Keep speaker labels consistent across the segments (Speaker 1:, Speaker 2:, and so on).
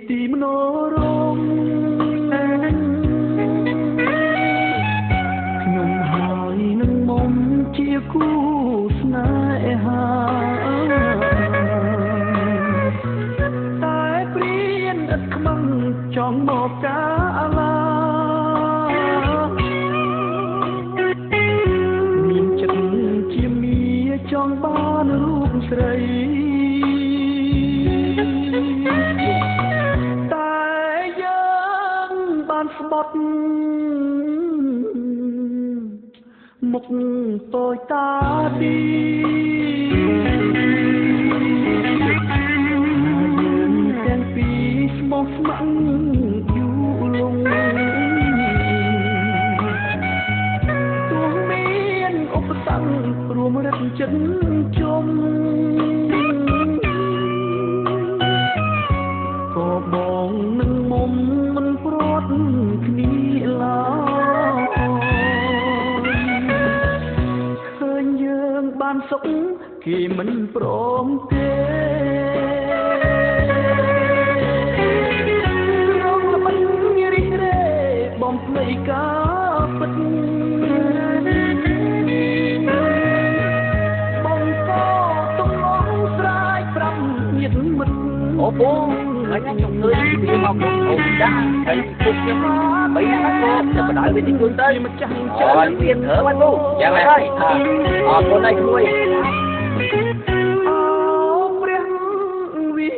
Speaker 1: ទីមនោរម្យខ្ញុំហើយនឹងមុំជាគូស្នេហាតែព្រានឥតខ្មាំងចង់មកកាឡាមានចិត្តជាមាចង់បានរូបស្រីស្បត់មុខតូចតាទីយើងទាំងពីរស្មោះស្ម័គ្រយូរលងទោះមានឧបសគ្គរួមរឹតចិត្តជុំក៏បងនឹងមុំមិនព្រាត់គ្នាឡើយឃើញយើងបានសុខគេមិនព្រមទេរងល្បិចរិះរេបំភ្លៃការពិតបងក៏ទុំអងស្រ័យប្រាប់ញាតិមិត្តអូពូហើយខ្ញុំឃើញវាមកក្នុងអូចាហើយពុកខ្ញុំបីណាក៏ទៅបដៅវិទ្យុទៅម្ចាស់ច្រើនទៀតបានពូយ៉ាងម៉េចហើយអរគុណហើយជួយអូព្រះវិ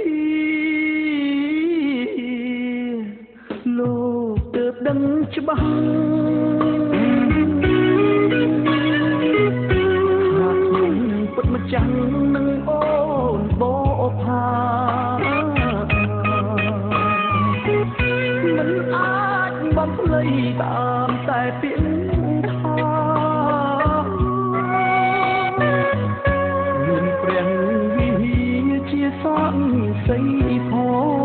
Speaker 1: លោកទើបដឹងច្បាស់ខ្ញុំពុតម្ចាស់នឹងអូនបោផាបំភ្លៃតាមតែពាក្យថាមានព្រះវិហារជាសង្ស័យផង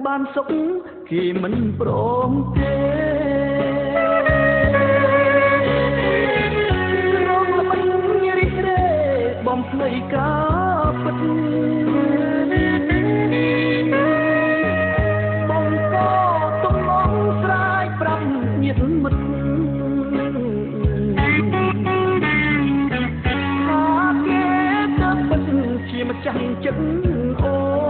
Speaker 1: បានសុខគេមិនព្រមទេរងល្បិចរិះរេបំភ្លៃការពិតបងក៏ទុំអងស្រ័យប្រាប់ញាតិមិត្តថាគេទៅពិតជាម្ចាស់ចិត្តអូ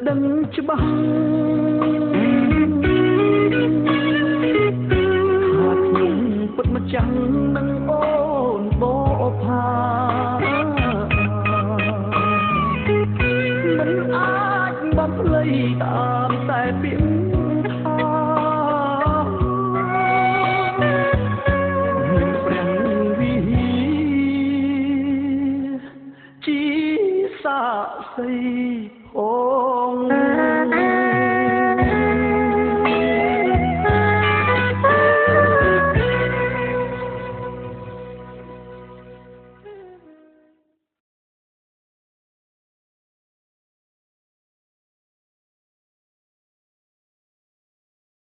Speaker 1: ដឹងច្បាស់ថាខ្ញុំពិតម្ចាស់នឹងអូនបោផាមិនអាចបំភ្លៃតាមតែពាក្យថាមានព្រះវិហារជាស័ក្តិសិទ្ធិ